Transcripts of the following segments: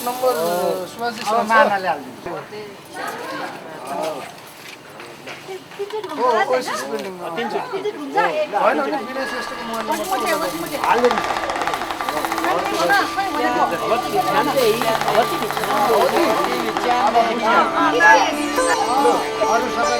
Number Subhashji मार्नाले हाल्नु हो OSS बिल्डिङमा होइन होइन विनय श्रेष्ठको मोबाइल नम्बर अरू सबै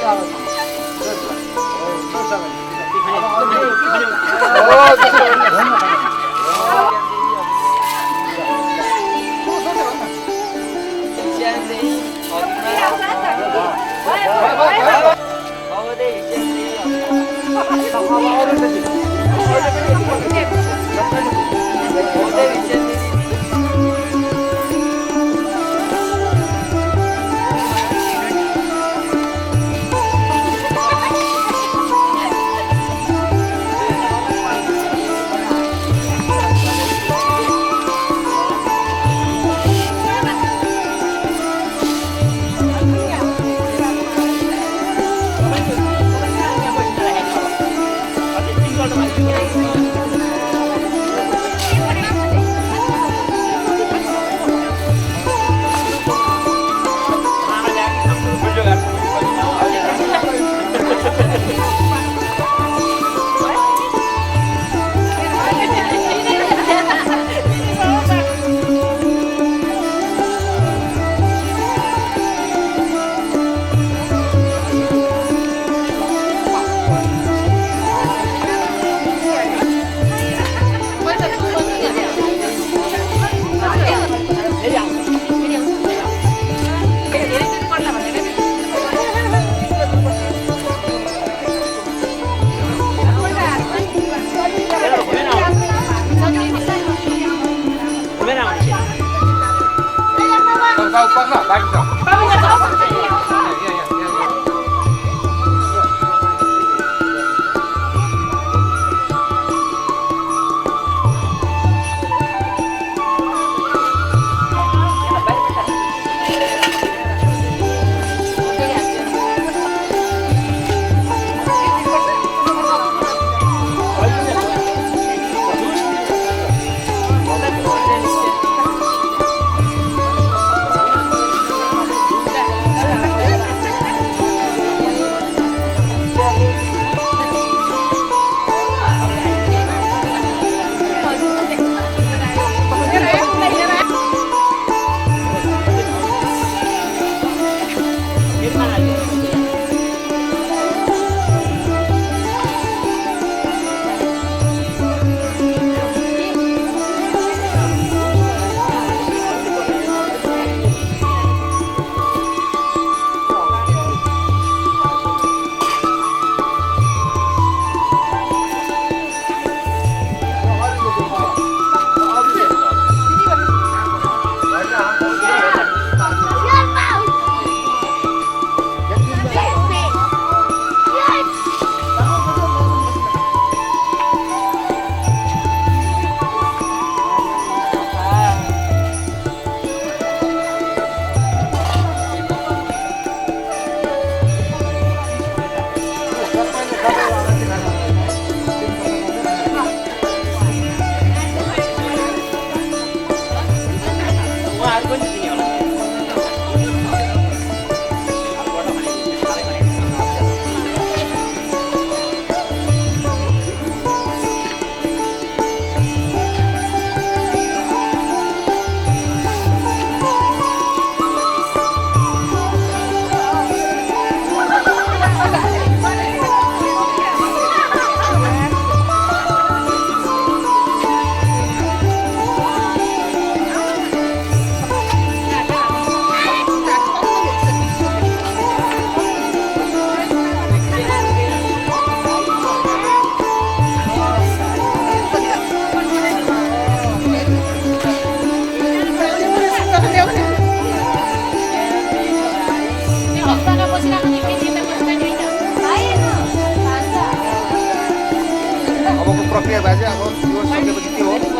प्रक्रिया बाजे अब यो सकेपछि के हो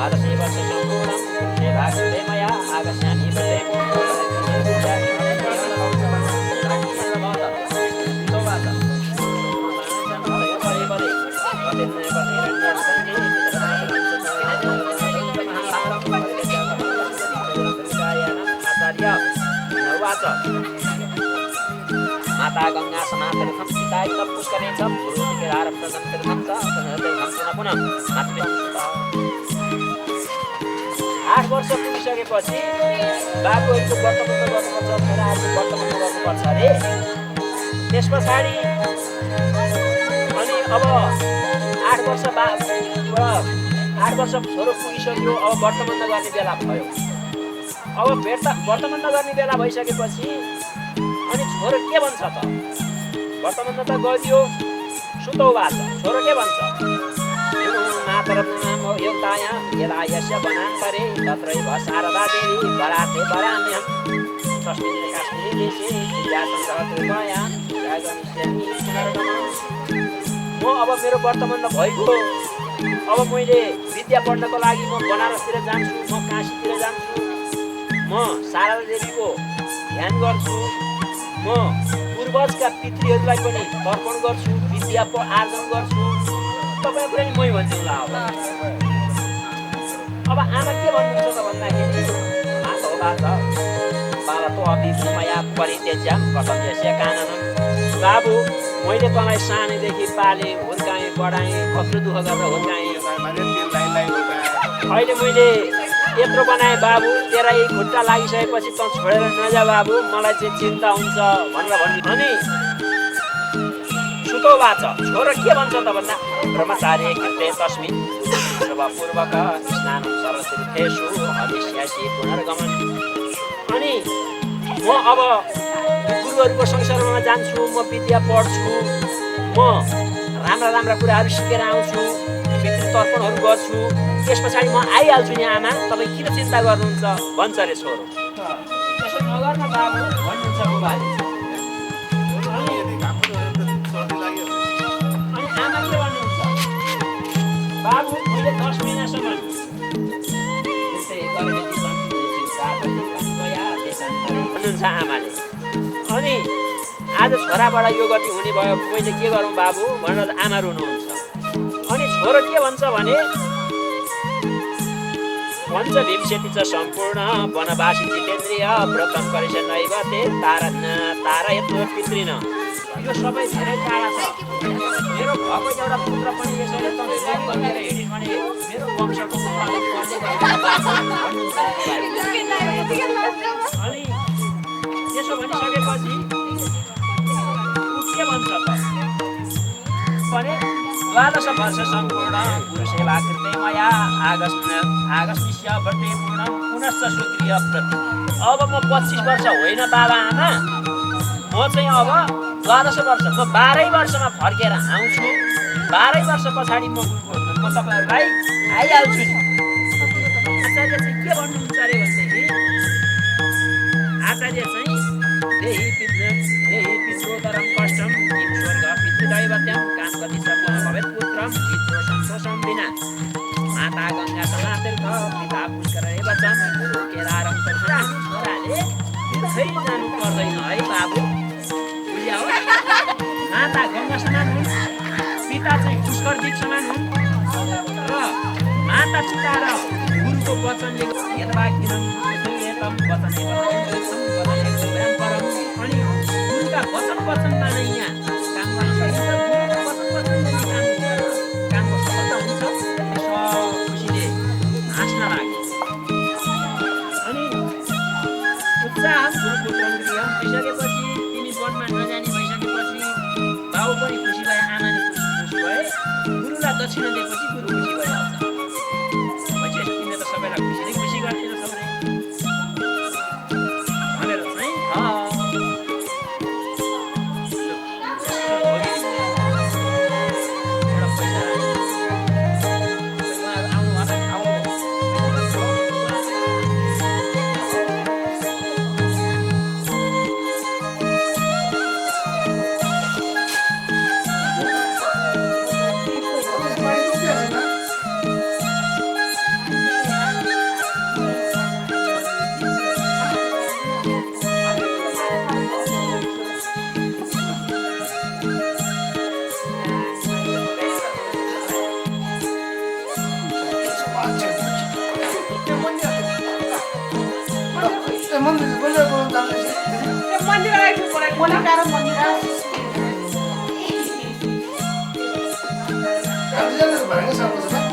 Vada se va se sono, se va se maya, aga se ani माता गङ्गा समातीर्थम पिताय तप पुष्करे च गुरुतिकेदार प्रसन्नतीर्थम च पुनः पुनः मातृ 8 वर्ष पुगिसकेपछि बाबुहरूको व्रतबन्ध गर्नुपर्छ, छोराहरूको व्रतबन्ध गर्नुपर्छ अरे। त्यस पछाडि अनि अब 8 वर्ष 8 वर्ष छोरो पुगिसक्यो, अब व्रतबन्ध गर्ने बेला भयो। अब व्रतबन्ध गर्ने बेला भइसकेपछि अनि छोरो के भन्छ त? व्रतबन्ध त गरियो, सुतौ बाच। छोरो के भन्छ? मातरत्नम योगतायां यदा यस्य वनान्तरे तत्रैव शारदा देवी वराते वराम्यहम् तस्मिन् काश्मीरे देशे स्त्रियासङ्गहकृपया यागमिष्यामि पुनर्गमनम्। म अब मेरो व्रतबन्ध भइगयो, अब मैले विद्या पढ्नको लागि म बनारसतिर जान्छु, म काशीतिर जान्छु, म शारदा देवीको ध्यान गर्छु, म पूर्वजका पितृहरूलाई पनि तर्पण गर्छु, विद्या आर्जन गर्छु। तपाईँ पनि मै भन्छु ल। अब आमा के भन्नुहुन्छ त भन्दाखेरि माता हो बाचा बाला तो अभिमया परित्यज्याम कथम यस्य काननम्। बाबु मैले तँलाई सानैदेखि पालेँ, हुर्काएँ, बढाएँ, कत्रो दुःख गरेर हुर्काएँ। अहिले मैले यत्रो बनाएँ बाबु, तेरा यही खुट्टा लागिसकेपछि तँ छोडेर नजा बाबु, मलाई चाहिँ चिन्ता हुन्छ भनेर भन्नु। अनि सुतौ बाच। छोरो के भन्छ त भन्दा ब्रह्मचार्य कृते तस्मिन् पूर्वक स्नानं सर्वतीर्थेषु हविष्यासि पुनर्गमन। अनि म अब गुरुहरूको संसर्गमा जान्छु, म विद्या पढ्छु, म राम्रा राम्रा कुराहरू सिकेर आउँछु, पितृतर्पणहरू गर्छु, त्यस पछाडि म आइहाल्छु नि आमा, तपाईँ किन चिन्ता गर्नुहुन्छ भन्छ अरे छोरो। त्यसो नगर्न बाबु भन्नुहुन्छ बुबाले। अनि आमा के भन्नुहुन्छ? बाबु मैले 10 महिनासम्म भन्नुहुन्छ आमाले। अनि आज छोराबाट यो गति हुने भयो, मैले के गरौँ बाबु भनेर आमा रुनुहुन्छ। अनि छोरो के भन्छ भने पञ्चविंशति च सम्पूर्ण वनवासी जितेन्द्रिय व्रतम करेछ नैव ते तारयत्व पितृन। यो सबै धेरै टाढा छ। मेरो भएको एउटा पुत्र पनि यसरी हिँड्यो भने मेरो वंशको अनि त्यसो भनिसकेपछि के भन्छ त भने 12 वर्ष सम्पूर्ण गुरुसेवा कृते मया आगस्मिस्य व्रते पूर्णं पुनश्च स्वक्रिय प्रति। अब म 25 वर्ष होइन बाबा आमा, म चाहिँ अब 12 वर्ष, म 12 वर्षमा फर्केर आउँछु। 12 वर्ष पछाडि म तपाईँहरूलाई आइहाल्छु नि। आचार्य चाहिँ के भन्नुहुन्छ अरे भनेदेखि आचार्य चाहिँ देहि पित्रोदरम कष्टम किम स्वर्ग पितृदैवत्यम काम गति सम्पन्न भवेत् पुत्रम पितृ सन्तोषम विना माता गङ्गा समातीर्थ पिता पुष्कर एव च गुरु केदारम तथा। छोराले तीर्थै जानु पर्दैन है बाबु, बुझ्या हो। माता गङ्गा समान हुन्, पिता चाहिँ पुष्कर दिक समान हुन् र माता पिता र गुरुको वचनले यथाकिनम यथम वचने अनि गुरुका वचनमा नै यहाँ काम गर्न सकिन्छ। गुरुको वचनले कामको सफलता हुन्छ। खुसीले हाँस्न लाग्यो। अनि उत्साह गुरुपुत्रम गृहम भइसकेपछि तिमी वनमा नजाने भइसकेपछि बाबु पनि खुसी भए, आमा नि खुसी भए। गुरुलाई दक्षिणा दिएपछि गुरु खुसी भइहाल्छ। भइसकेपछि तिमीले त सबैलाई खुसी नै खुसी गर्छौ सबैले भनेर चाहिँ मन्दिर Colocaram monitor. Kajian banyak sama sama.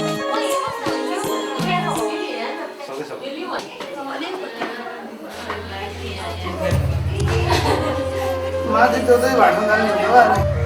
माथि त्यो चाहिँ भाषण जाने हुने भयो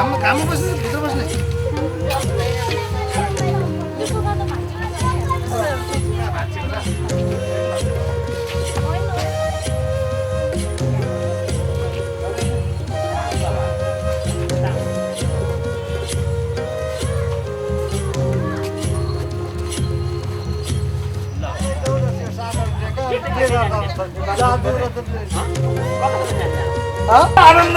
अनि kamu bosnya भित्र बस्ने आनन्द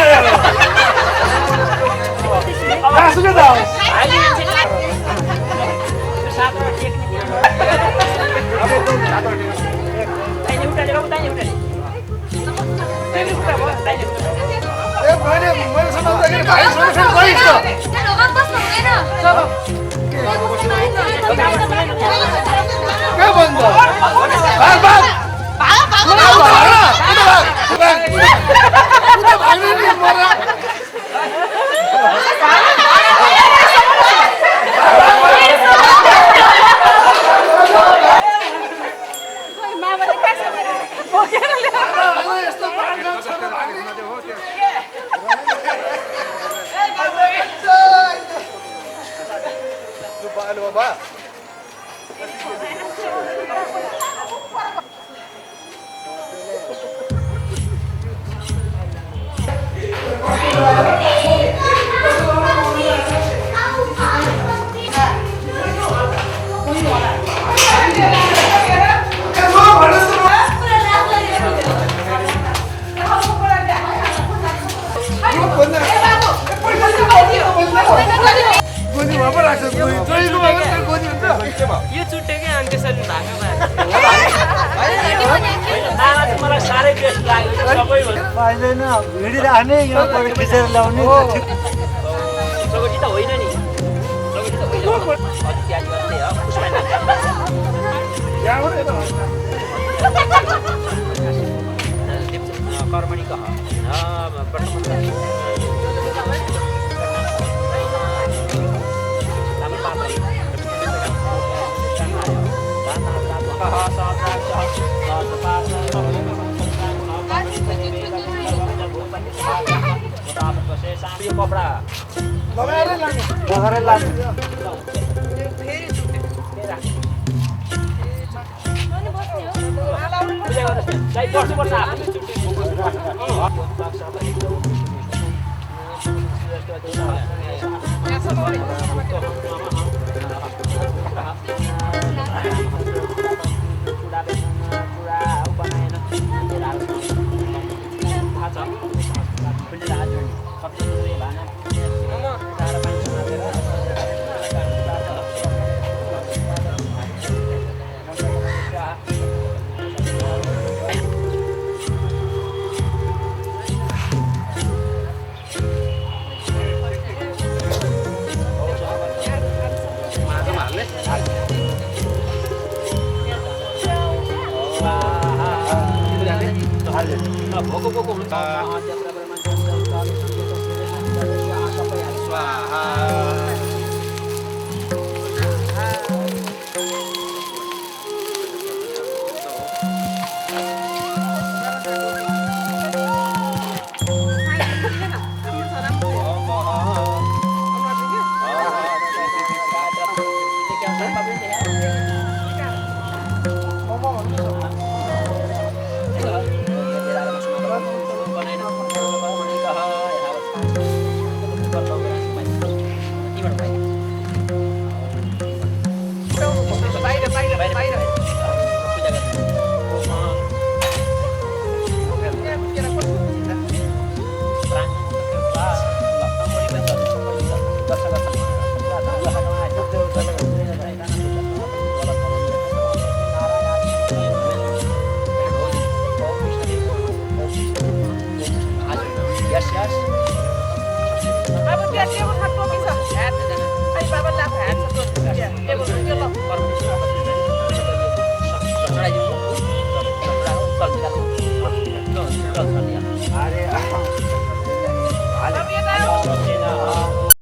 यो छुट्टेकै अनि त्यसरी भएको मलाई साह्रै बेस्ट लाग्यो सबैभन्दा पाइँदैन भिडिराख्ने यो खिचेर ल्याउने सगटी त होइन नि सगटी त होइन त्याग गर्दै हो कर्मणी कह कपडा लगाएरै लाने भोको हुन्छ यहीँबाट भयो बाहिर बाहिर बाहिर पूजा Yes, yes.